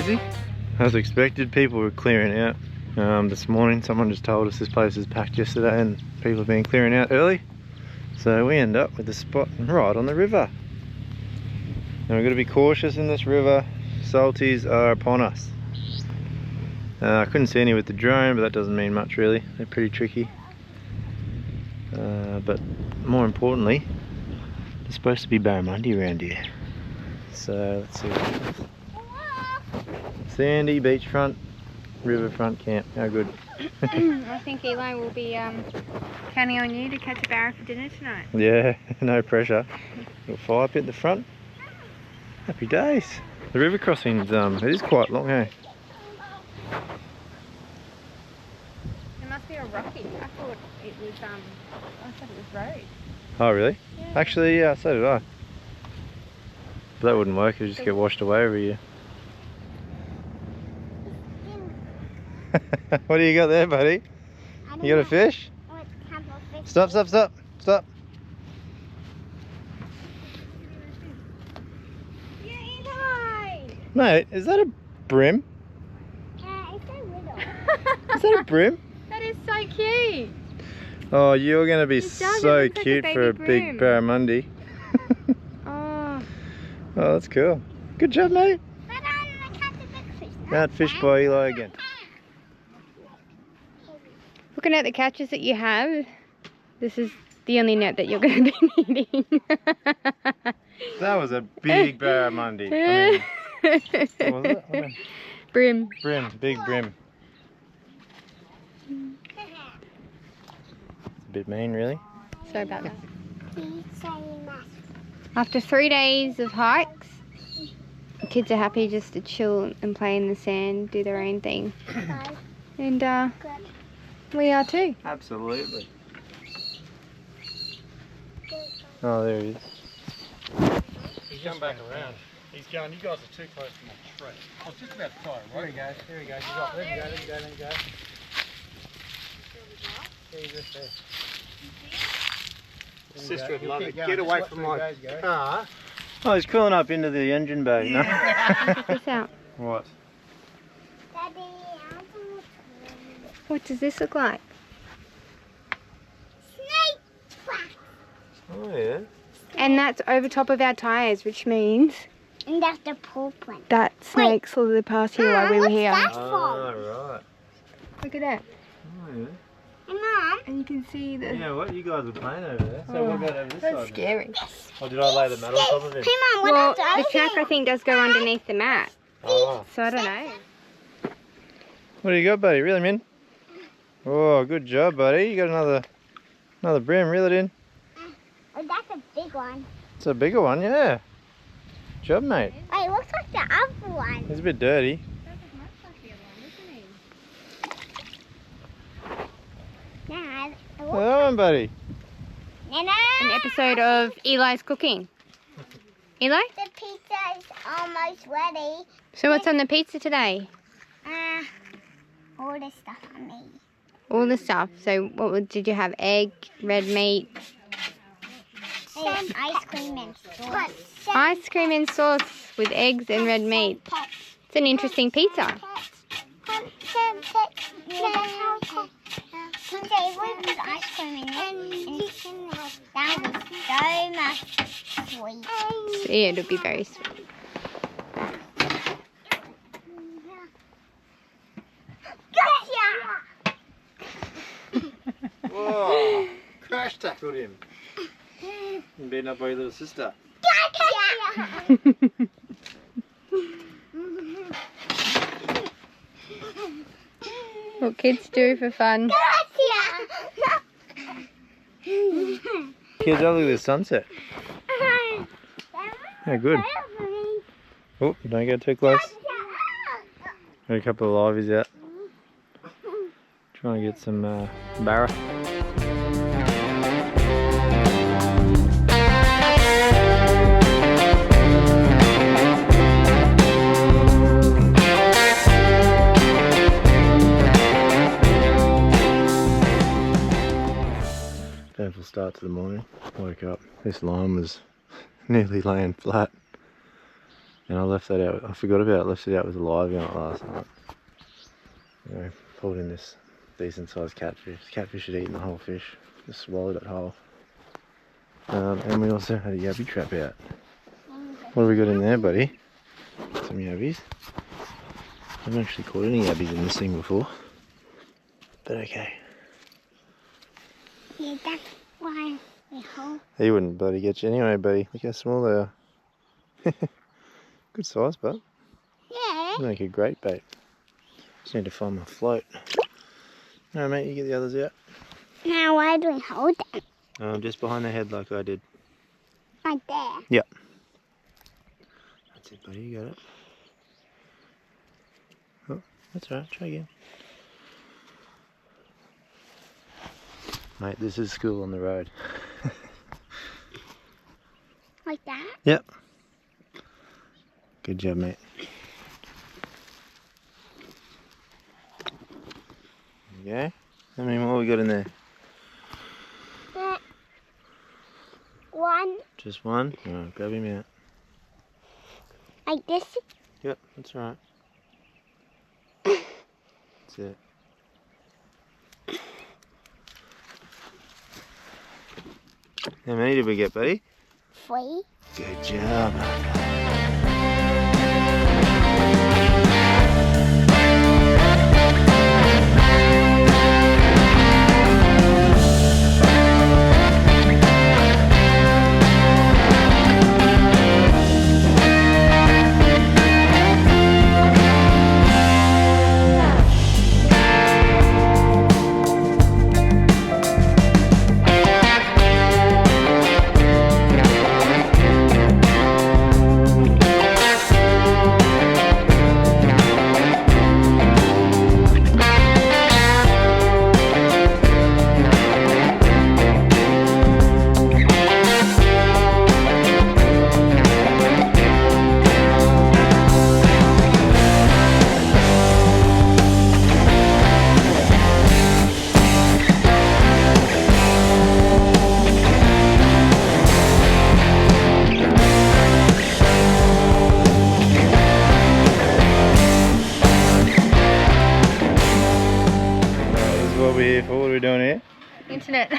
busy. As expected, people were clearing out this morning. Someone just told us this place was packed yesterday and people have been clearing out early. So we end up with a spot right on the river. And we've got to be cautious in this river. Salties are upon us. I couldn't see any with the drone, but that doesn't mean much really. They're pretty tricky. But more importantly, there's supposed to be barramundi around here. So let's see what happens. Sandy, beachfront, riverfront camp. How good. I think Eli will be counting on you to catch a barra for dinner tonight. Yeah, no pressure. Little fire pit at the front. Happy days. The river crossing's it is quite long, eh? It must be a rocky. I thought it was I thought it was road. Oh really? Yeah. Actually, yeah, so did I. But that wouldn't work, it'd just get washed away every year. What do you got there, buddy? You got a fish? Stop, stop, stop, stop. Yeah, Eli! Mate, is that a brim? It's so little. Is that a brim? That is so cute. Oh, you're going to be It does, so it looks like a cute for a baby big brim. barramundi. Oh. Oh, that's cool. Good job, mate. Out fish by Eli again. Looking at the catches that you have, this is the only net that you're going to be needing. That was a big barramundi. I mean, what was it? Okay. Brim. Brim, big brim. It's a bit mean, really. Sorry about that. After 3 days of hikes, the kids are happy just to chill and play in the sand, do their own thing. And we are too. Absolutely. Oh, there he is. He's come back around. He's going, you guys are too close to my tree. I was just about to tie him, right? There he goes, there he goes. He's off. Let him go, let him go, let him go. There he goes, there. Sister would love it. Get away from my car. Oh, he's crawling up into the engine bay. No? Check this out. What? What does this look like? Oh, yeah. And that's over top of our tyres, which means And that's the poop one. that snakes slid past here while we were here. Oh, right. Look at that. Oh, yeah. Mom, And you can see the... You know what? You guys were playing over there. So what about over this That's side? scary. Then? Or did I lay the mat on top of him? hey Mom, what Well, else the are track I think does go underneath the mat. Oh. So I don't know. What do you got, buddy? Reel him in. Oh, good job, buddy. You got another brim. Reel it in. Oh, that's a big one. It's a bigger one, yeah. Good job, mate. Wait, it looks like the other one. It's a bit dirty. Nah, it Oh, looks that one, buddy. Nana, An episode of Eli's cooking. Eli? the pizza is almost ready. So what's on the pizza today? All the stuff I made. All the stuff. So did you have? Egg, red meat, Some ice cream and sauce. ice cream and sauce with eggs and red meat. It's an interesting pizza. They would put ice cream in it. That was so much sweet. So yeah, it'll be very sweet. Gotcha! Whoa! Crash tackled him. And beaten up by your little sister. Gotcha! What kids do for fun. Gotcha! Kids, oh, look at this sunset. Yeah, good. Oh, don't get too close. Got a couple of liveys out. Trying to get some barra. Painful start to the morning. Woke up. This line was nearly laying flat. And I left that out. I forgot about it. Left it out with a live on it last night. Anyway, pulled in this decent sized catfish. Catfish had eaten the whole fish. Just swallowed it whole. And we also had a yabby trap out. What have we got in there, buddy? Some yabbies. I haven't actually caught any yabbies in this thing before. But okay. Yeah, that's why we hold. He wouldn't bloody get you anyway, buddy. Look how small they are. Good size, bud. Yeah. Make a great bait. Just need to find my float. No, mate, you get the others out. Now why do we hold them? Just behind the head like I did. Right there. Yep. That's it, buddy. You got it. Oh, that's right. Try again. Mate, this is school on the road. Like that? Yep. Good job, mate. Yeah. How many more we got in there? One. Just one? Alright, grab him out. Like this? Yep, that's right. That's it. How many did we get, buddy? 3. Good job. What are we doing here? Internet.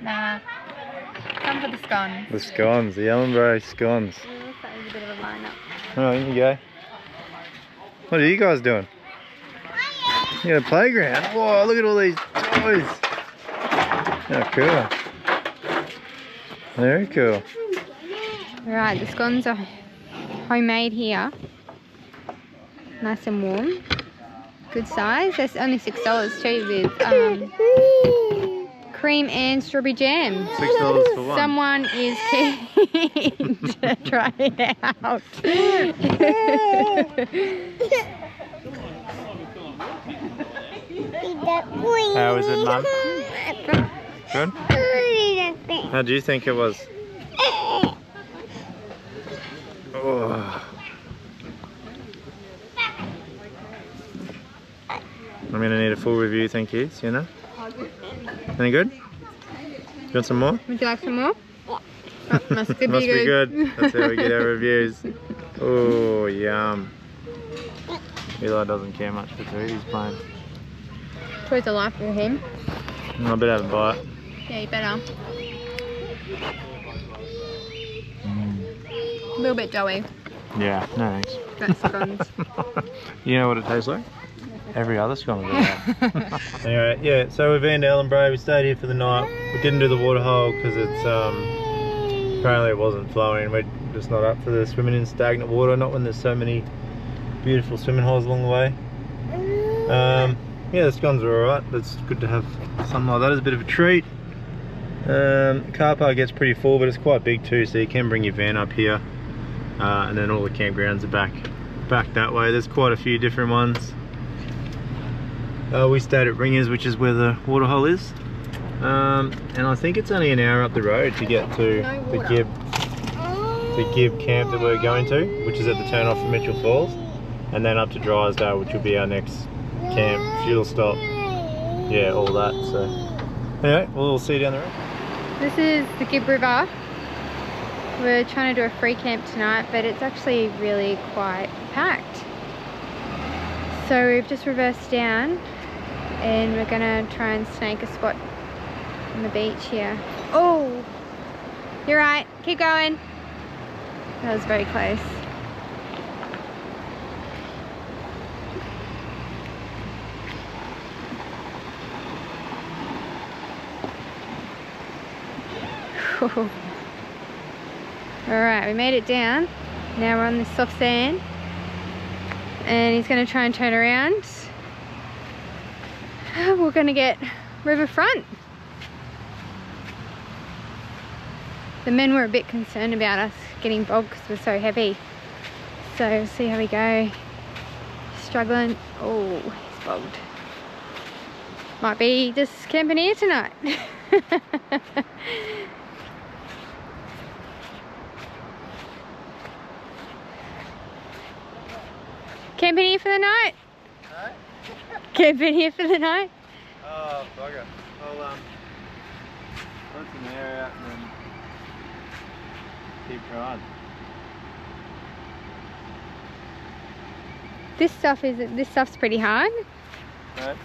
Nah. Come for the scones. The scones, the Elenbrae scones. Looks like there's a bit of a lineup. Alright, in you go. What are you guys doing? You got a playground? Whoa, look at all these toys. Oh, cool. Very cool. Right, the scones are homemade here. Nice and warm. Good size. That's only $6 too, with cream and strawberry jam. $6 for one. Someone is keen to try it out. How is it, Mum? Good? How do you think it was? Oh. I'm going to need a full review, thank you, Sienna. Any good? You want some more? Would you like some more? Oh, must be good. That's how we get our reviews. Oh, yum. Eli doesn't care much for food, he's plain. Toys of life for him. I better have a bite. Yeah, you better. A little bit doughy. Yeah, no thanks. That's scones. You know what it tastes like? Every other scone will do that. Anyway, yeah, so we've been to Elenbrae, we stayed here for the night. We didn't do the waterhole because it's, apparently it wasn't flowing. We're just not up for the swimming in stagnant water, not when there's so many beautiful swimming holes along the way. Yeah, the scones are alright, but it's good to have something like that as a bit of a treat. The car park gets pretty full, but it's quite big too, so you can bring your van up here. And then all the campgrounds are back that way. There's quite a few different ones. We stayed at Ringers, which is where the waterhole is. And I think it's only an hour up the road to get to the Gibb camp that we're going to, which is at the turn off from Mitchell Falls. And then up to Drysdale, which will be our next camp, fuel stop. Yeah, all that. So anyway, we'll see you down the road. This is the Gibb River. We're trying to do a free camp tonight, but it's actually really quite packed. So we've just reversed down and we're gonna try and snake a spot on the beach here. Oh, you're right, keep going. That was very close. Alright, we made it down. Now we're on this soft sand. And he's going to try and turn around. We're going to get riverfront. The men were a bit concerned about us getting bogged because we're so heavy. So we'll see how we go. Struggling. Oh, he's bogged. Might be just camping here tonight. Camping here for the night? No? Camping here for the night? Oh, bugger. I'll put some air out and then keep trying. This stuff's pretty hard. No?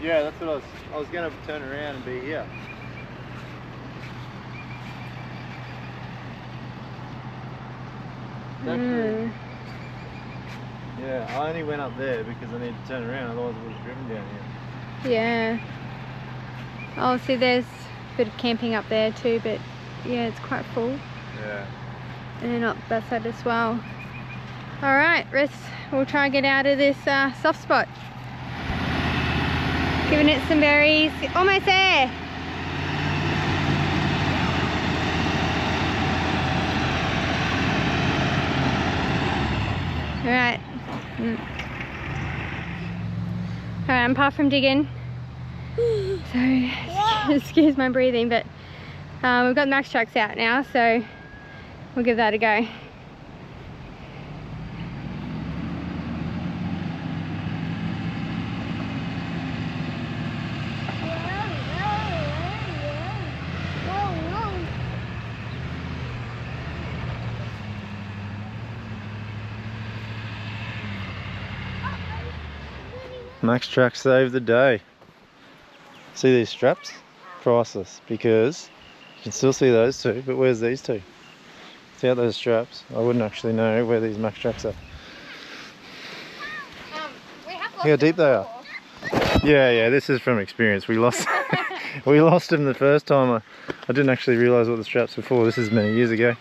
Yeah, that's what I was going to turn around and be here. It's actually, yeah, I only went up there because I need to turn around, otherwise I would have driven down here. Yeah. Oh, see, there's a bit of camping up there too, but yeah, it's quite full. Yeah. And then up that side as well. Alright, we'll try and get out of this soft spot. Giving it some berries. Almost there. Alright. Alright, apart from digging. So, excuse my breathing, but we've got Max Tracks out now, so we'll give that a go. Max Track saved the day. See these straps? Priceless, because you can still see those two, but where's these two? Without those straps, I wouldn't actually know where these Max Tracks are. Look how deep they are. Yeah, this is from experience. We lost we lost them the first time. I didn't actually realise what the straps were for. This is many years ago.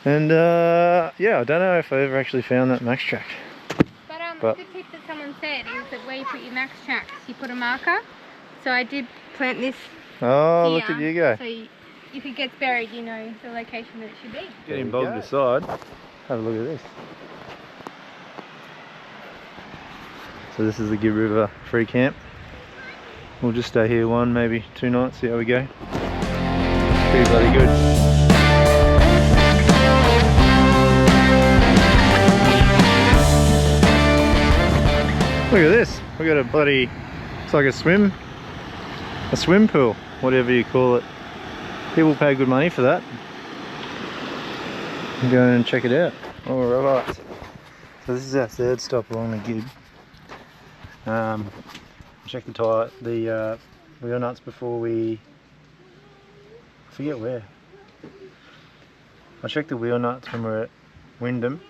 And yeah, I don't know if I ever actually found that Max Track. But the tip that someone said is that where you put your Max Tracks, you put a marker. So I did plant this Oh, here, look at you go. So if it gets buried, you know the location that it should be. Getting bogged aside, have a look at this. So this is the Gibb River free camp. We'll just stay here one, maybe 2 nights, see how we go. Pretty bloody good. Look at this, we got a bloody, it's like a swim pool, whatever you call it. People pay good money for that. Go and check it out. Alright, so this is our third stop along the Gibb. Check the wheel nuts before we, I forget where. I checked the wheel nuts when we were at Wyndham,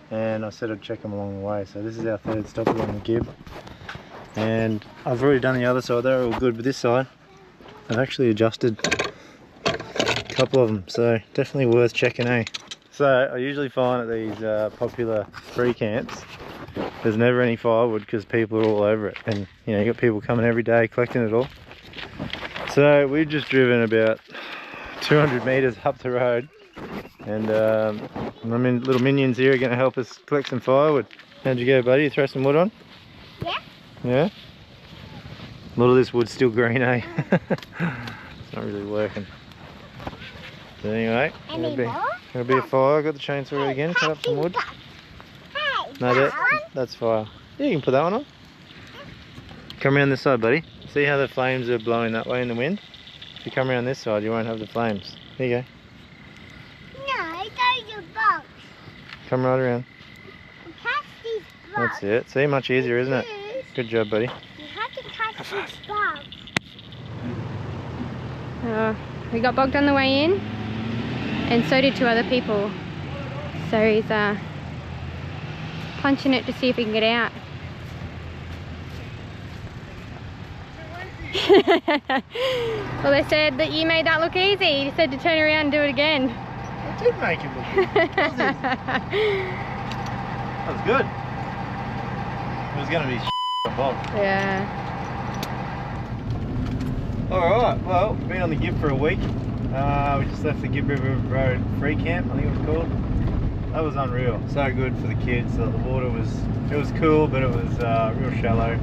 and I said I'd check them along the way. So this is our third stop along the Gibb, and I've already done the other side. They're all good, but this side I've actually adjusted a couple of them, so definitely worth checking, eh? So I usually find at these popular free camps there's never any firewood because people are all over it, and you know, you got people coming every day collecting it all. So we've just driven about 200 meters up the road, and my little minions here are going to help us collect some firewood. How'd you go, buddy? You throw some wood on? Yeah. Yeah? A lot of this wood's still green, eh? It's not really working. So anyway, gonna be a fire. I've got the chainsaw ready again, cut up some wood. No, that's fire. Yeah, you can put that one on. Come around this side, buddy. See how the flames are blowing that way in the wind? If you come around this side, you won't have the flames. There you go. come right around. Catch these bugs. That's it. See, much easier, isn't it? Good job, buddy. You have to catch these bugs. We got bogged on the way in, and so did 2 other people. So he's punching it to see if he can get out. Well, they said that you made that look easy. You said to turn around and do it again. I did make it look easy. That was good. It was going to be a bog. Yeah. Alright, well, we've been on the Gibb for a week. We just left the Gibb River Road free camp, I think it was called. That was unreal. So good for the kids. So the water was cool, but it was real shallow.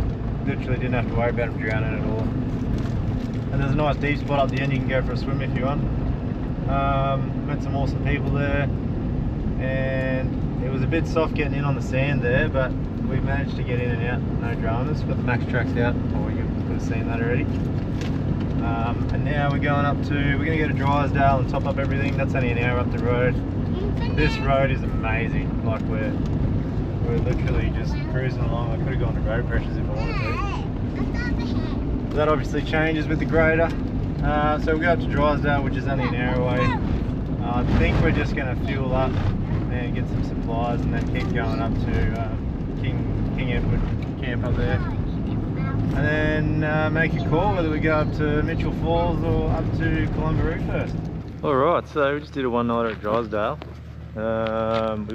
Literally didn't have to worry about them drowning at all. And there's a nice deep spot up the end you can go for a swim if you want. Met some awesome people there, and it was a bit soft getting in on the sand there, but we managed to get in and out, no dramas. Got the max tracks out, or you could have seen that already. And now we're going we're going to go to Drysdale and top up everything. That's only an hour up the road. This road is amazing. Like we're literally just cruising along. I could have gone to road pressures if I wanted to. That obviously changes with the grader. So we'll go up to Drysdale, which is only an hour away. I think we're just going to fuel up and get some supplies, and then keep going up to King Edward camp up there. And then make a call whether we go up to Mitchell Falls or up to Kalumburu first. Alright, so we just did a one nighter at Drysdale. We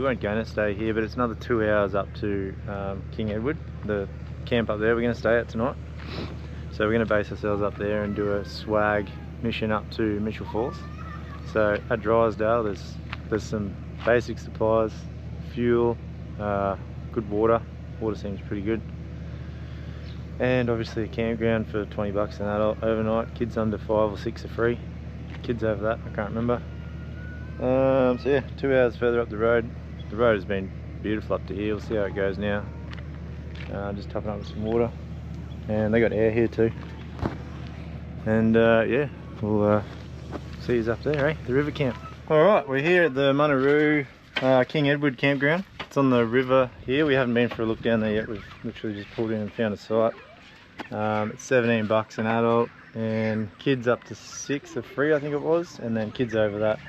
weren't going to stay here, but it's another 2 hours up to King Edward, the camp up there we're going to stay at tonight. So we're going to base ourselves up there and do a swag mission up to Mitchell Falls. So at Drysdale there's some basic supplies, fuel, good water. Water seems pretty good. And obviously a campground for 20 bucks an adult overnight. Kids under 5 or 6 are free. Kids over that, I can't remember. So yeah, 2 hours further up the road. The road has been beautiful up to here. We'll see how it goes now. Just topping up with some water. And they got air here too. And yeah, we'll see you up there, eh? The river camp. Alright, we're here at the Munaroo King Edward campground. It's on the river here. We haven't been for a look down there yet. We've literally just pulled in and found a site. It's 17 bucks an adult, and kids up to 6 are free, I think it was, and then kids over that.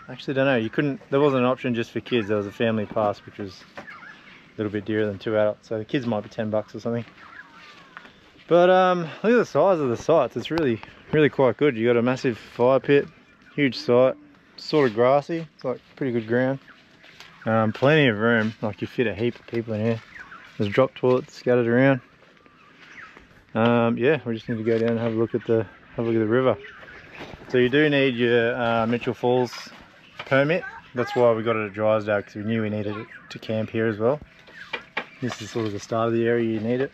Actually don't know, there wasn't an option just for kids. There was a family pass, which was a little bit dearer than 2 adults, so the kids might be 10 bucks or something. But look at the size of the sites. It's really quite good. You got a massive fire pit, huge site, sort of grassy. It's like pretty good ground. Plenty of room, like you fit a heap of people in here. There's drop toilets scattered around. Yeah, we just need to go down and have a look at the river. So you do need your Mitchell Falls permit. That's why we got it at Drysdale, because we knew we needed it to camp here as well. This is sort of the start of the area you need it.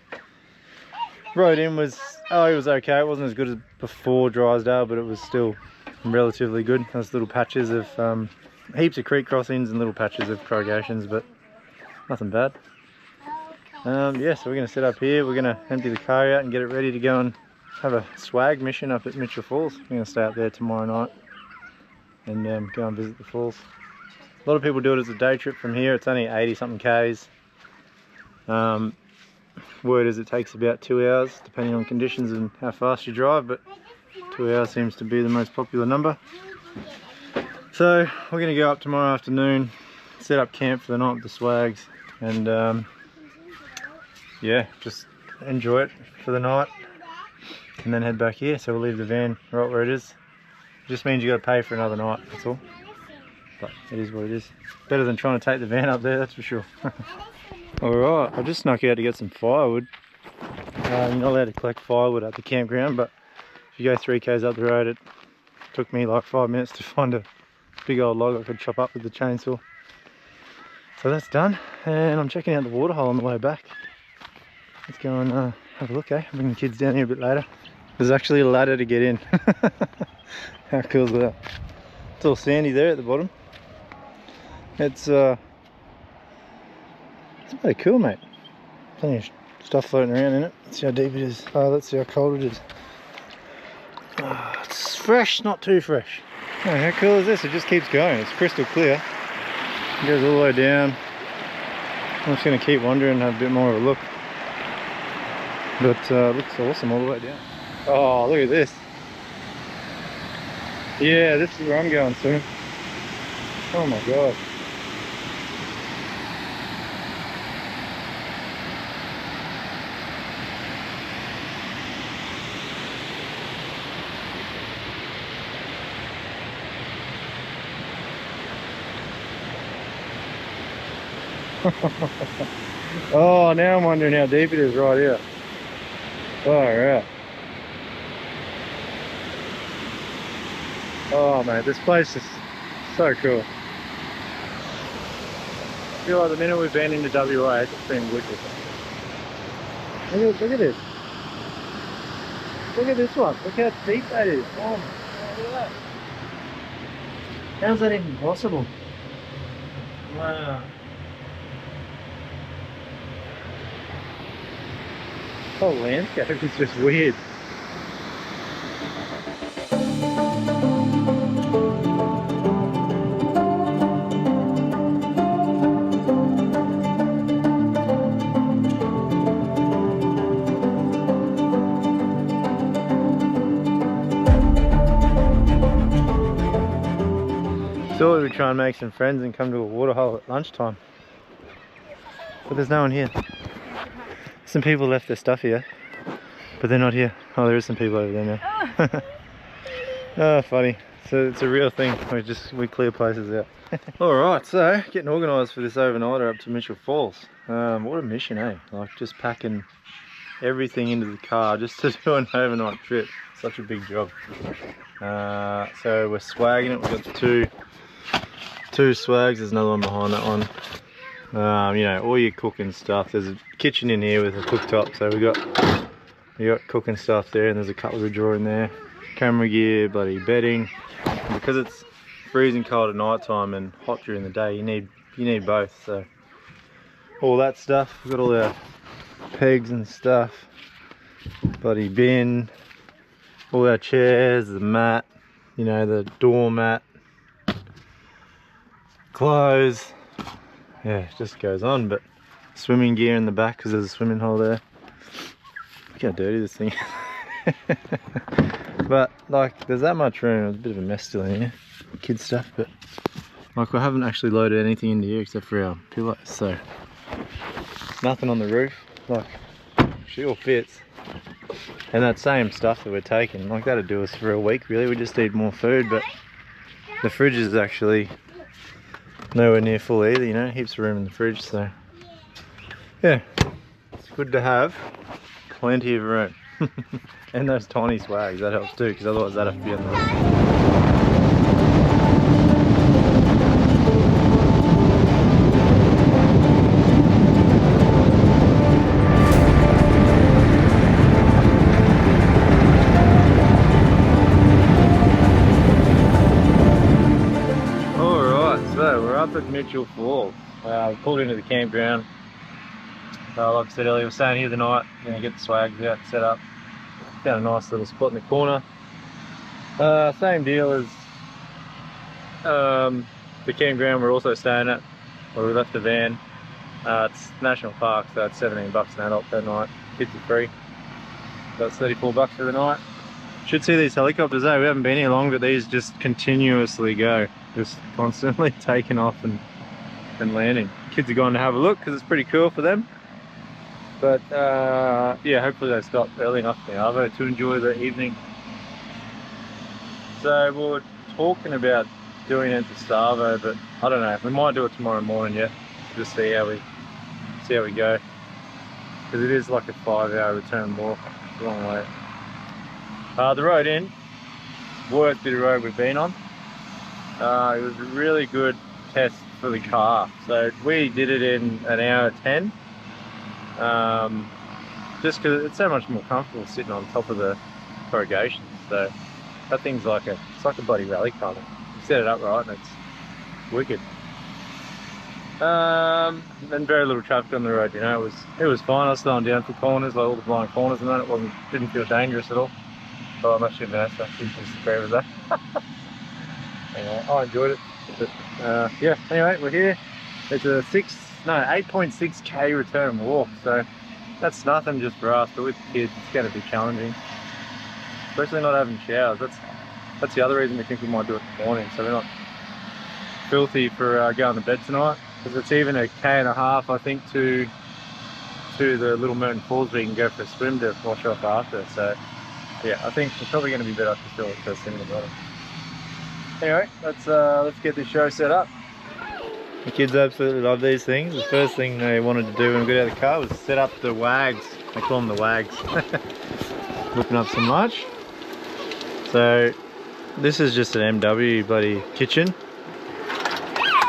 Road in was, it was okay. It wasn't as good as before Drysdale, but it was still relatively good. There's little patches of heaps of creek crossings and little patches of corrugations, but nothing bad. Yeah, so we're going to set up here. We're going to empty the car out and get it ready to go and have a swag mission up at Mitchell Falls. We're going to stay up there tomorrow night and go and visit the falls. A lot of people do it as a day trip from here. It's only 80 something k's. Word is it takes about 2 hours depending on conditions and how fast you drive, but 2 hours seems to be the most popular number. So we're going to go up tomorrow afternoon, set up camp for the night with the swags, and yeah, just enjoy it for the night and then head back here. So we'll leave the van right where it is. It just means you got to pay for another night, that's all. But it is what it is. Better than trying to take the van up there, that's for sure. Alright, I just snuck out to get some firewood. You're not allowed to collect firewood at the campground, but if you go 3 k's up the road, it took me like 5 minutes to find a big old log I could chop up with the chainsaw. So that's done, and I'm checking out the waterhole on the way back. Let's go and have a look, eh? I'll bring the kids down here a bit later. There's actually a ladder to get in. How cool is that? It's all sandy there at the bottom. It's pretty cool, mate. Plenty of stuff floating around in it. Let's see how deep it is. Oh, let's see how cold it is. Oh, it's fresh, not too fresh. Oh, how cool is this? It just keeps going. It's crystal clear. It goes all the way down. I'm just going to keep wandering and have a bit more of a look. But it looks awesome all the way down. Oh, look at this. Yeah, this is where I'm going soon. Oh my god. Oh, now I'm wondering how deep it is right here. Alright. Oh man, this place is so cool. I feel like the minute we've been into WA, it's just been wicked. Look at this. Look at this one. Look how deep that is. Oh my god, look at that. How's that even possible? Wow. The whole landscape is just weird. Thought we'd try and make some friends and come to a waterhole at lunchtime. But there's no one here. Some people left their stuff here, but they're not here. Oh, there is some people over there now. Oh, funny. So it's a real thing. We clear places out. Alright, so getting organised for this overnighter up to Mitchell Falls. What a mission, eh? Like just packing everything into the car just to do an overnight trip. Such a big job. So we're swagging it. We've got two swags. There's another one behind that one. You know, all your cooking stuff. There's a kitchen in here with a cooktop, so we got cooking stuff there, and there's a cutlery drawer in there, camera gear, bloody bedding. And because it's freezing cold at night time and hot during the day, you need both. So all that stuff. We've got all our pegs and stuff, bloody bin, all our chairs, the mat, you know, the doormat, clothes. Yeah, it just goes on. But swimming gear in the back because there's a swimming hole there. Look how dirty this thing is. But like, there's that much room. There's a bit of a mess still in here, kid stuff. But like, I haven't actually loaded anything into here except for our pillows. So nothing on the roof. Like, she all fits. And that same stuff that we're taking, like, that'd do us for a week really. We just need more food. But the fridge is actually nowhere near full either, you know, heaps of room in the fridge, so yeah, it's good to have plenty of room. And those tiny swags, that helps too, because otherwise that'd have to be on the roof. At Mitchell Falls. We pulled into the campground. Like I said earlier, we're staying here the night. Gonna get the swags out, set up. Found a nice little spot in the corner. Same deal as the campground we're also staying at, where we left the van. It's national park, so it's $17 an adult per night. Kids are free. That's $34 for the night. Should see these helicopters, eh? We haven't been here long, but these just continuously go. Just constantly taking off and landing. Kids are going to have a look because it's pretty cool for them. But yeah, hopefully they stop early enough in the arvo to enjoy the evening. So we were talking about doing it to Starvo, but I don't know. We might do it tomorrow morning yet. Just see how we go. Because it is like a 5-hour return walk. It's a long way. The road in, worst bit of road we've been on. It was a really good test for the car. So we did it in an hour 10. Just because it's so much more comfortable sitting on top of the corrugations. So that thing's like it's like a bloody rally car. You set it up right and it's wicked. And very little traffic on the road, you know. It was fine. I was slowing down for corners, like all the blind corners, and then it didn't feel dangerous at all. Oh, I'm actually Vanessa. She's just agree with that. anyway, I enjoyed it. But yeah, anyway, we're here. It's a 8.6k return walk, so that's nothing just for us, but with kids it's going to be challenging. Especially not having showers. That's the other reason we think we might do it in the morning, so we're not filthy for going to bed tonight. Because it's even a K and a half, I think, to the Little Merton Falls where you can go for a swim to wash off after. So yeah, I think it's probably going to be better to still first thing in the morning. Anyway, let's get this show set up. The kids absolutely love these things. The first thing they wanted to do when we got out of the car was set up the wags. They call them the wags. Whipping up some lunch. So this is just an MW bloody kitchen.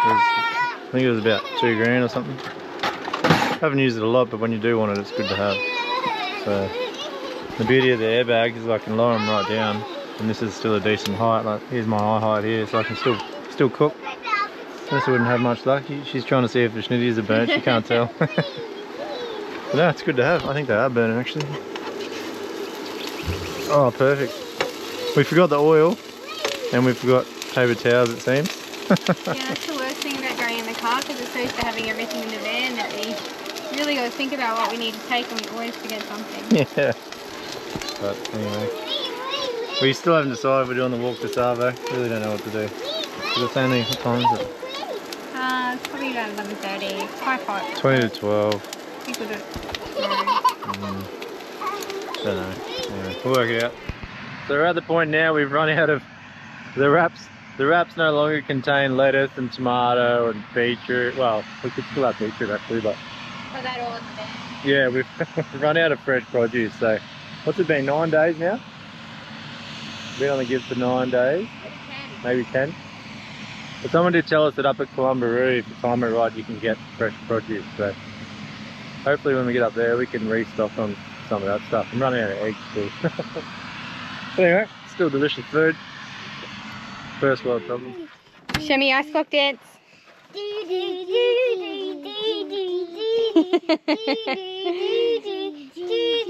I think it was about $2 grand or something. Haven't used it a lot, but when you do want it, it's good to have. So the beauty of the airbags is I can lower them right down, and this is still a decent height. Like here's my eye height here, so I can still cook. This wouldn't have much luck. She's trying to see if the schnitties are burnt. She can't tell. But no, it's good to have. I think they are burning actually. Oh, perfect. We forgot the oil, and we forgot paper towels, it seems. Yeah, that's the worst thing about going in the car, because it's so used to having everything in the van that we really got to think about what we need to take, and we always forget something. Yeah. But anyway, we still haven't decided if we're doing the walk to Savo. Really don't know what to do. But it's only, what time is it? It's probably about 11:30. It's quite hot. 20 to 12. I think we'll do it. Don't know. Anyway, we'll work it out. So we're at the point now we've run out of the wraps. The wraps no longer contain lettuce and tomato and beetroot. Well, we could still have beetroot actually, but Put that all in the van. yeah, we've run out of fresh produce. So what's it been, 9 days now? Been on the Gibb for 9 days, maybe 10. But someone did tell us that up at Kalumburu, if you time it right, you can get fresh produce. So hopefully when we get up there, we can restock on some of that stuff. I'm running out of eggs too. But anyway, still delicious food. First world problem. Show me your ice clock dance. You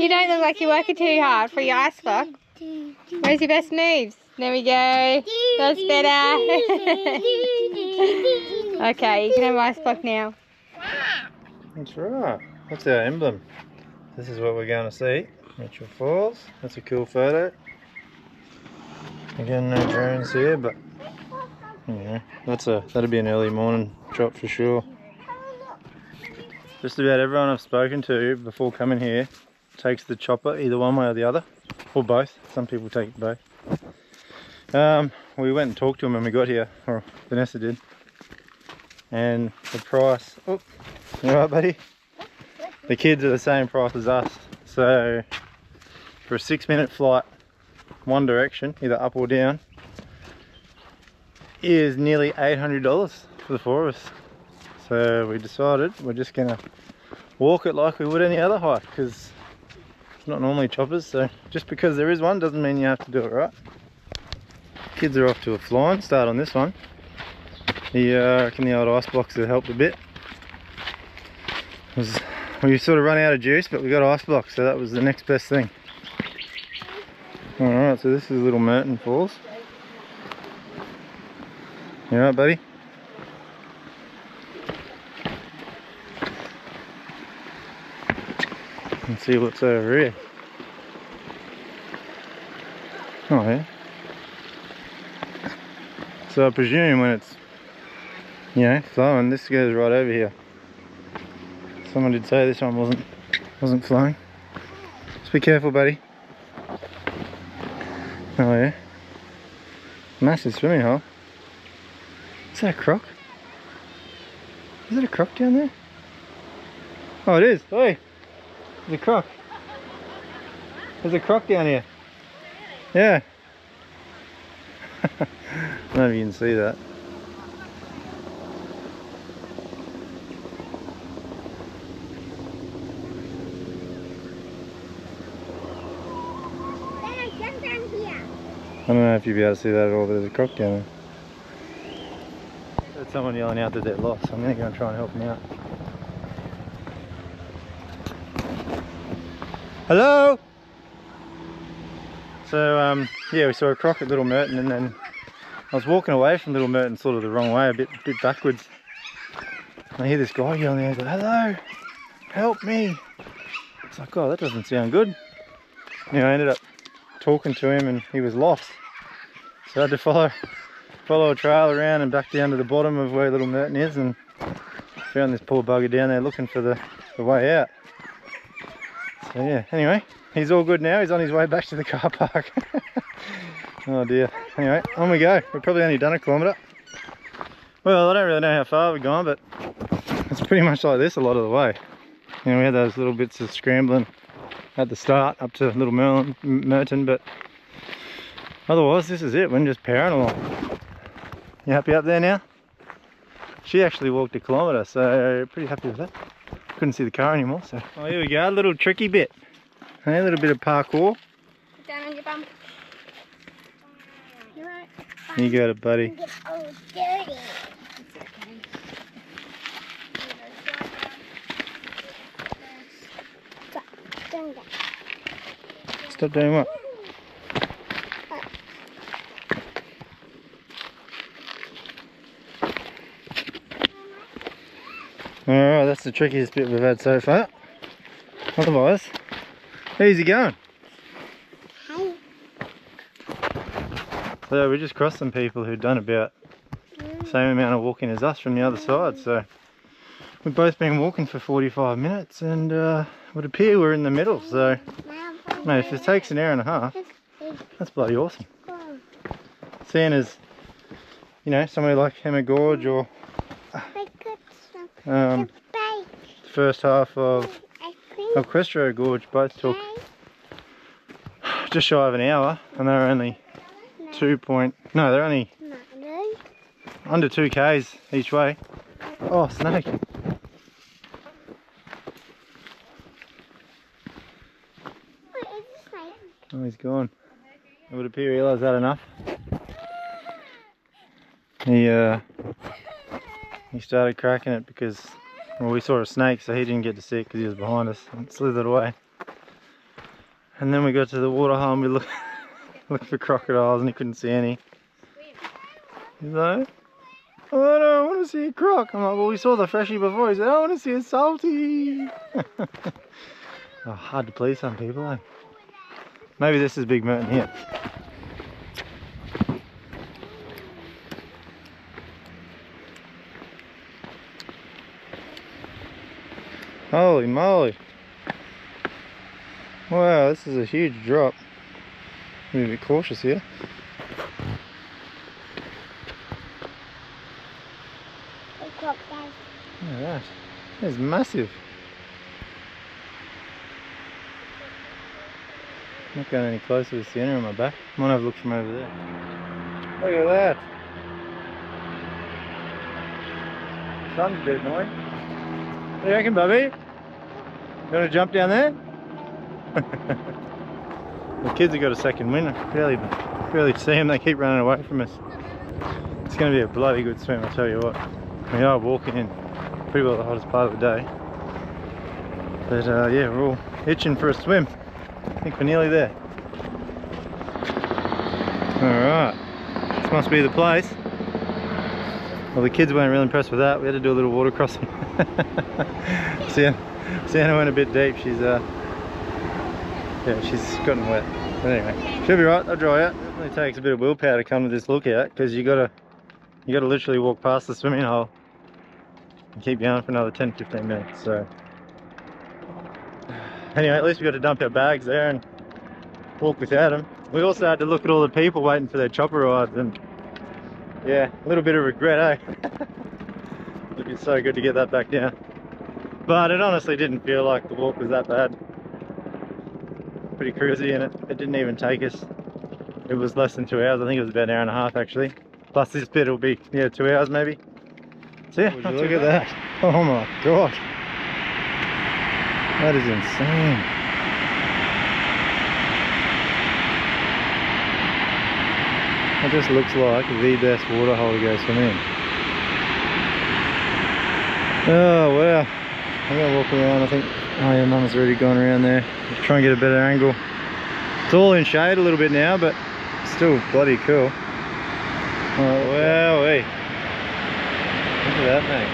don't look like you're working too hard for your ice clock. Where's your best moves? There we go. That's better. Okay, you can have ice clock now. That's right. That's our emblem. This is what we're going to see. Natural Falls. That's a cool photo. Again, no drones here, but yeah, that'd be an early morning drop for sure. Just about everyone I've spoken to before coming here takes the chopper either one way or the other, or both. Some people take both. We went and talked to them when we got here, or Vanessa did, and the price. Oh, you alright, buddy? The kids are the same price as us. So for a 6-minute flight, one direction, either up or down, is nearly $800 for the 4 of us. So we decided we're just gonna walk it like we would any other hike, because it's not normally choppers. So just because there is one doesn't mean you have to do it right. Kids are off to a flying start on this one. I reckon the old ice blocks have helped a bit. We sort of run out of juice, but we got ice blocks, so that was the next best thing. Alright, so this is Little Merton Falls. You alright, buddy? Let's see what's over here. Oh yeah. So I presume when it's, you know, flowing, this goes right over here. Someone did say this one wasn't flowing. Just be careful, buddy. Oh yeah. Massive swimming hole. Is that a croc? Is that a croc down there? Oh, it is. Oi! There's a croc. There's a croc down here. Yeah. I don't know if you can see that. I don't know if you'll be able to see that at all, but there's a croc down there. There's someone yelling out that they're lost, so I'm going to go and try and help them out. Hello? So, yeah, we saw a croc at Little Merton, and then I was walking away from Little Merton sort of the wrong way, a bit backwards. And I hear this guy yelling out, "Hello, help me." It's like, oh, that doesn't sound good. You know, I ended up talking to him and he was lost. So I had to follow a trail around and back down to the bottom of where Little Merton is, and found this poor bugger down there looking for the way out. So yeah, anyway, he's all good now. He's on his way back to the car park. Oh dear. Anyway, on we go. We've probably only done a kilometre. Well, I don't really know how far we've gone, but it's pretty much like this a lot of the way. You know, we had those little bits of scrambling at the start up to Little Merton, but otherwise this is it. We're just powering along. You happy up there now? She actually walked a kilometre, so pretty happy with that. Couldn't see the car anymore, so. Oh, here we go, a little tricky bit. Hey, a little bit of parkour. Down on your bum. You're right. You got it, buddy. Oh, dirty. Stop doing what? Alright, that's the trickiest bit we've had so far. Otherwise, easy going. Hi. So we just crossed some people who'd done about the same amount of walking as us from the other side. So we've both been walking for 45 minutes and it would appear we're in the middle. So mate, if it takes an hour and a half, that's bloody awesome. Seeing as, you know, somewhere like Emma Gorge or the first half of Questro Gorge both took just shy of an hour, and they're only they're only under 2 k's each way. Oh, snake. Oh, he's gone. It would appear he realised that enough. He started cracking it because, well, we saw a snake, so he didn't get to see it because he was behind us and slithered away. And then we got to the waterhole and we looked for crocodiles and he couldn't see any. He's like, "Oh, I don't want to see a croc." I'm like, "Well, we saw the freshie before." He said, "I want to see a salty." Oh, hard to please some people, eh? Maybe this is Big Merton here. Holy moly. Wow, this is a huge drop. Be a bit cautious here. Look at that. It's massive. Not going any closer to the center on my back. Might have a look from over there. Look at that. Sun's a bit annoying. What do you reckon, Bubby? You want to jump down there? The kids have got a second wind. I can barely see them. They keep running away from us. It's going to be a bloody good swim, I'll tell you what. We are walking in pretty well the hottest part of the day. But yeah, we're all itching for a swim. I think we're nearly there. Alright, this must be the place. Well, the kids weren't really impressed with that. We had to do a little water crossing. Sienna went a bit deep. She's she's gotten wet. But anyway, she'll be right. They'll dry out. It definitely takes a bit of willpower to come to this lookout because you gotta literally walk past the swimming hole and keep going for another 10-15 minutes. So anyway, at least we got to dump our bags there and walk without them. We also had to look at all the people waiting for their chopper rides, and yeah, a little bit of regret, eh? It'd be so good to get that back down. But it honestly didn't feel like the walk was that bad. Pretty cruisy, and it didn't even take us. It was less than 2 hours. I think it was about an hour and a half actually. Plus this bit will be, yeah, 2 hours maybe. So yeah, look at that. Oh my god. That is insane. It just looks like the best waterhole to go swimming in. Oh wow. I'm gonna walk around, I think. Oh yeah, Mum's already gone around there. Just try and get a better angle. It's all in shade a little bit now, but still bloody cool. Well, look at that, mate.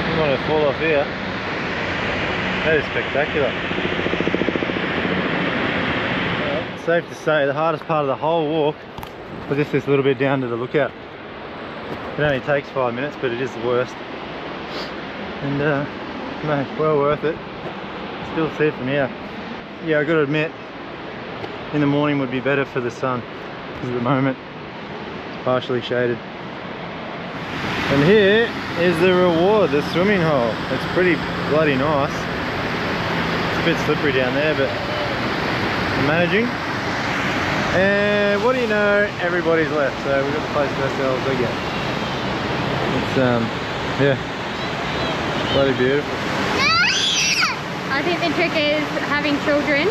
I'm gonna fall off here. That is spectacular. Well, it's safe to say the hardest part of the whole walk was just this little bit down to the lookout. It only takes 5 minutes, but it is the worst. And mate, well worth it. Still see it from here. Yeah, I gotta admit, in the morning would be better for the sun, because at the moment it's partially shaded. And here is the reward, the swimming hole. It's pretty bloody nice. It's a bit slippery down there, but I'm managing. And what do you know, everybody's left, so we've got the place to ourselves again. It's yeah, bloody beautiful. I think the trick is having children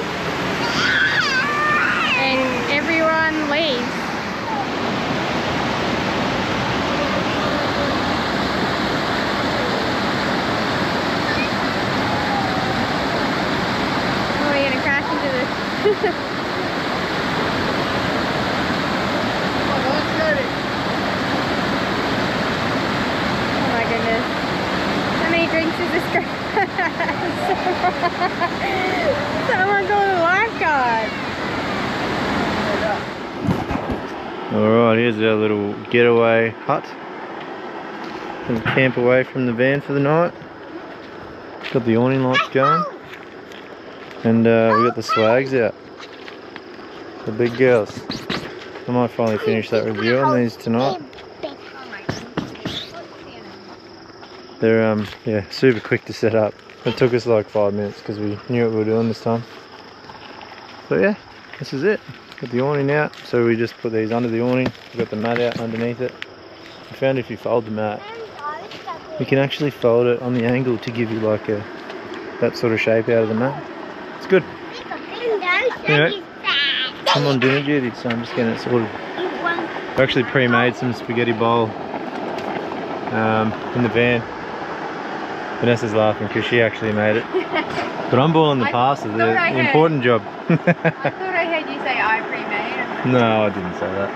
and everyone leaves. Oh, we're gonna crash into this. Oh my goodness. How many drinks is this girl? Someone call the lifeguard. Alright, here's our little getaway hut. Gonna camp away from the van for the night. Got the awning lights going. And we got the swags out. The big girls. I might finally finish that review on these tonight. They're yeah, super quick to set up. It took us like 5 minutes because we knew what we were doing this time. But yeah, this is it. Got the awning out, so we just put these under the awning. We've got the mat out underneath it. I found if you fold the mat, you can actually fold it on the angle to give you like a that sort of shape out of the mat. It's good. Anyway, I'm on dinner duty, so I'm just getting it sorted. I actually pre-made some spaghetti bowl in the van. Vanessa's laughing because she actually made it. But I'm boiling the pasta, the important job. I thought I heard you say I pre-made. No, I didn't say that.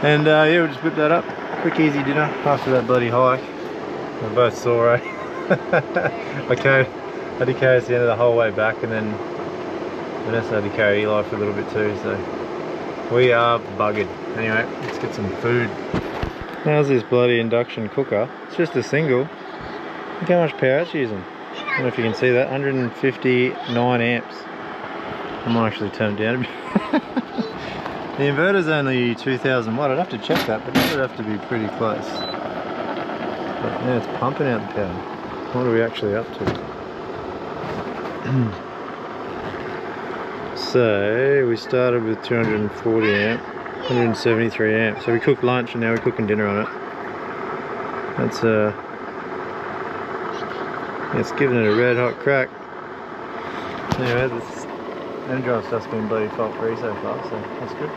And yeah, we'll just whip that up. Quick, easy dinner after that bloody hike. We're both sore, eh? I had to carry us the end of the whole way back, and then Vanessa had to carry Eli for a little bit too, so we are buggered. Anyway, let's get some food. How's this bloody induction cooker? It's just a single. Look how much power it's using. I don't know if you can see that, 159 amps. I might actually turn it down a bit. The inverter's only 2000 watt. I'd have to check that, but that would have to be pretty close. But yeah, it's pumping out the power. What are we actually up to? So we started with 240 amp, 173 amp. So we cooked lunch and now we're cooking dinner on it. That's it's giving it a red hot crack. Anyway, this Elenbrae stuff's been bloody fault free so far, so that's good.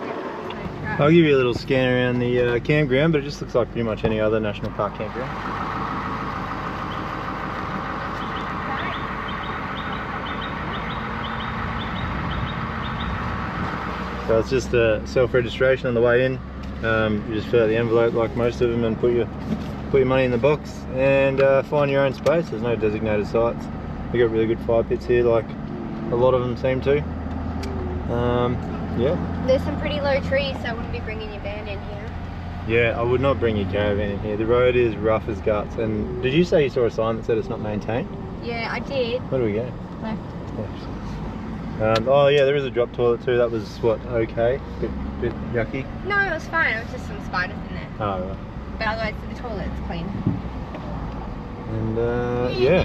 I'll give you a little scan around the campground, but it just looks like pretty much any other national park campground. So it's just a self-registration on the way in. You just fill out the envelope like most of them and put your money in the box and find your own space. There's no designated sites. We got really good fire pits here, like a lot of them seem to. Yeah. There's some pretty low trees, so I wouldn't be bringing your van in here. Yeah, I would not bring your caravan in here. The road is rough as guts. And did you say you saw a sign that said it's not maintained? Yeah, I did. Where do we go? Left. Oh yeah, there is a drop toilet too. That was what, okay? Bit yucky. No, it was fine. It was just some spiders in there. Oh right. But otherwise, the toilet's clean. And yeah,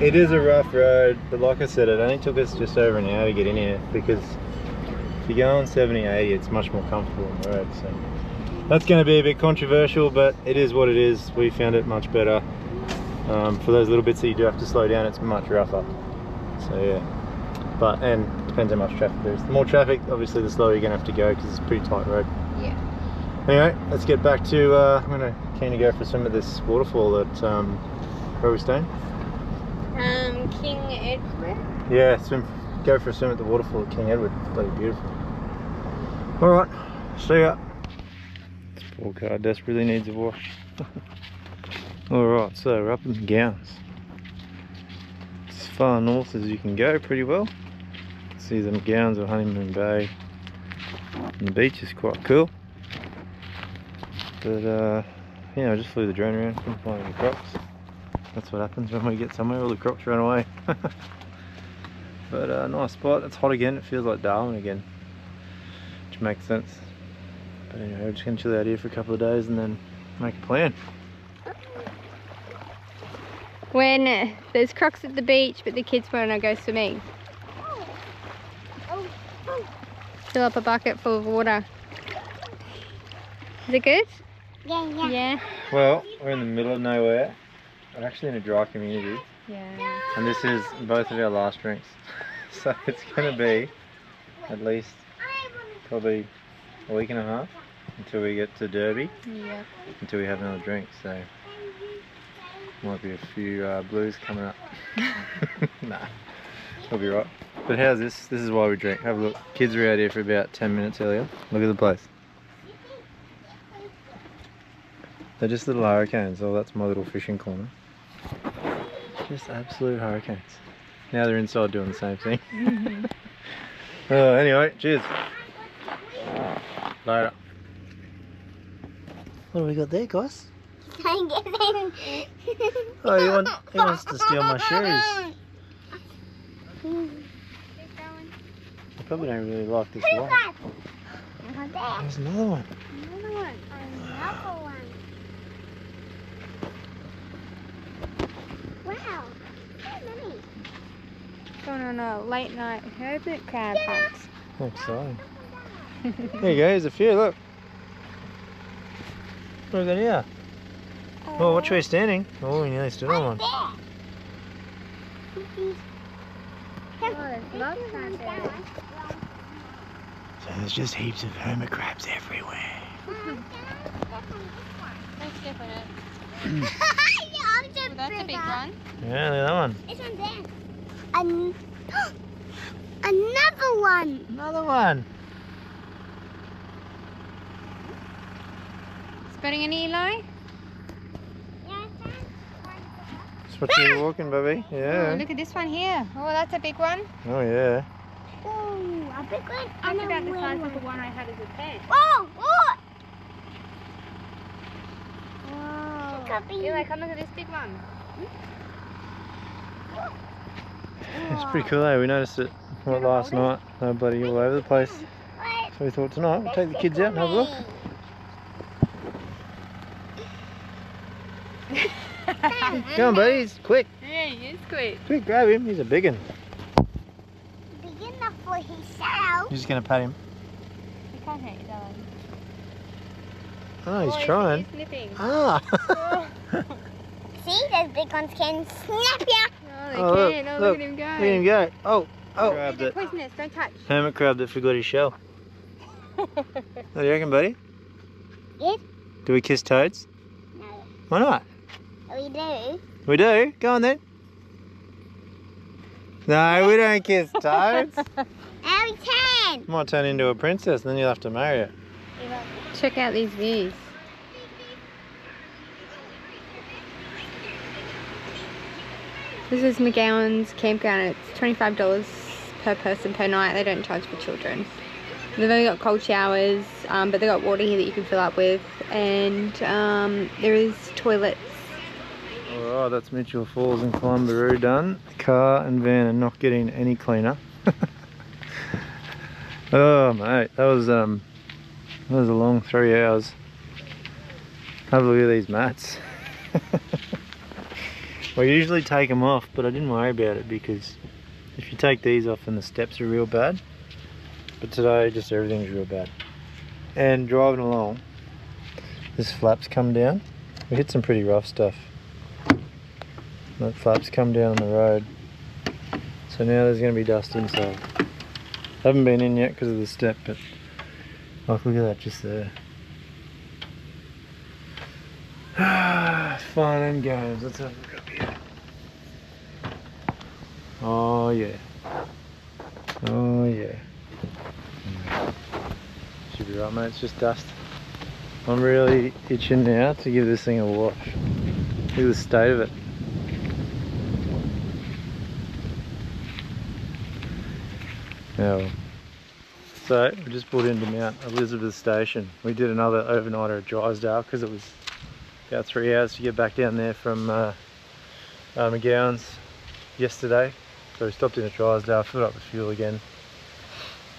it is a rough road, but like I said, it only took us just over an hour to get in here because if you go on 70, 80, it's much more comfortable on the road. So that's going to be a bit controversial, but it is what it is. We found it much better. For those little bits that you do have to slow down, it's much rougher. So yeah, and it depends how much traffic there is. The more traffic, obviously, the slower you're going to have to go because it's a pretty tight road. Yeah. Anyway, let's get back to, I'm keen to go for some of this waterfall at, where are we staying? King Edward? Yeah, go for a swim at the waterfall at King Edward. It's bloody beautiful. Alright, see ya. This poor car desperately needs a wash. Alright, so we're up in the Gowns. It's as far north as you can go pretty well. See the Gowns of Honeymoon Bay. And the beach is quite cool. But yeah, I just flew the drone around, couldn't find any crocs. That's what happens when we get somewhere, all the crocs run away. But nice spot. It's hot again, it feels like Darwin again, which makes sense. But anyway, we're just going to chill out here for a couple of days and then make a plan. When there's crocs at the beach but the kids want to go swimming. Fill up a bucket full of water. Is it good? Yeah. Yeah. Well, we're in the middle of nowhere. We're actually in a dry community. Yeah. And this is both of our last drinks. So it's going to be at least probably a week and a half until we get to Derby. Yeah. Until we have another drink. So might be a few blues coming up. Nah, we'll be right. But how's this? This is why we drink. Have a look. Kids were out here for about 10 minutes earlier. Look at the place. They're just little hurricanes. Oh, that's my little fishing corner. Just absolute hurricanes. Now they're inside doing the same thing. Anyway, cheers. Later. What have we got there, guys? Oh, he wants to steal my shoes. I probably don't really like this one. There's another one. Another one. Wow. So many. Going on a late night hermit crab hunt. How exciting. There you go, here's a few, look. Look at here. Oh, watch where you're standing. Oh, we nearly stood on one. Oh, there's lots out there. So there's just heaps of hermit crabs everywhere. Let's step on it. Oh, That's a big one. Yeah, look at that one. This one's there. Another one. Another one. Spotting an Eli? Just watch where you're walking, baby. Oh, Yeah. look at this one here. Oh, that's a big one. Oh, yeah. Oh, a big one. That's and about a the wee size one. of the one I had as a pet. Oh, oh. Wow. Copy. Eli, come look at this big one. It's pretty cool, eh? We noticed it last night. Oh, bloody all over the place. What? So we thought tonight we'll take the kids out and have a look. Come on, buddies. Quick. Yeah, he is quick. Quick, grab him. He's a big one. Big enough for himself. You're just going to pat him. You can't hurt your dog. Oh, he's trying. He's sniffing. Ah. See, those big ones can snap you. Oh, they can. Oh, look at him go. Look at him go. Oh, oh. Grabbed They're it. poisonous. Don't touch. Hermit crab that forgot his shell. What do you reckon, buddy? Yes. Do we kiss toads? No. Why not? We do. We do? Go on then. No, we don't kiss toads. Now we can. Might turn into a princess, then you'll have to marry her. Check out these views. This is McGowan's campground. It's $25 per person per night. They don't charge for children. They've only got cold showers, but they've got water here that you can fill up with, and there is toilets. Alright, that's Mitchell Falls and Kalumburu done. The car and van are not getting any cleaner. Oh mate, that was a long 3 hours. Have a look at these mats. We usually take them off, but I didn't worry about it because if you take these off then the steps are real bad. But today just everything's real bad. And driving along, this flap's come down. We hit some pretty rough stuff. That flap's come down on the road. So now there's going to be dust inside. Haven't been in yet because of the step, but like, look at that just there. Fun and games. Let's have a look up here. Oh yeah. be right, mate. It's just dust. I'm really itching now to give this thing a wash. Look at the state of it. Yeah. So we just pulled into Mount Elizabeth Station. We did another overnighter at Drysdale because it was about 3 hours to get back down there from McGowan's yesterday. So we stopped in at Drysdale, filled up with fuel again.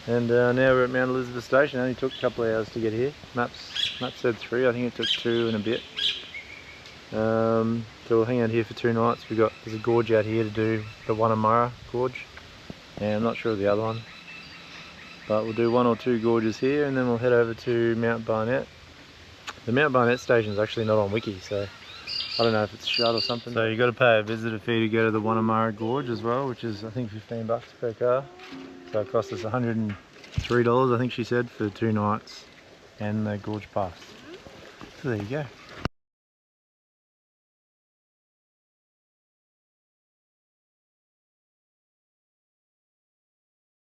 And now we're at Mount Elizabeth Station. It only took a couple of hours to get here. Maps said 3, I think it took 2 and a bit. So we'll hang out here for 2 nights. There's a gorge out here to do, the Wannamurra gorge. And I'm not sure of the other one. But we'll do 1 or 2 gorges here and then we'll head over to Mount Barnett. The Mount Barnett station is actually not on Wiki, so I don't know if it's shut or something. So you've got to pay a visitor fee to go to the Wannamurra gorge as well, which is I think $15 per car. So it cost us $103, I think she said, for 2 nights and the gorge pass. So there you go.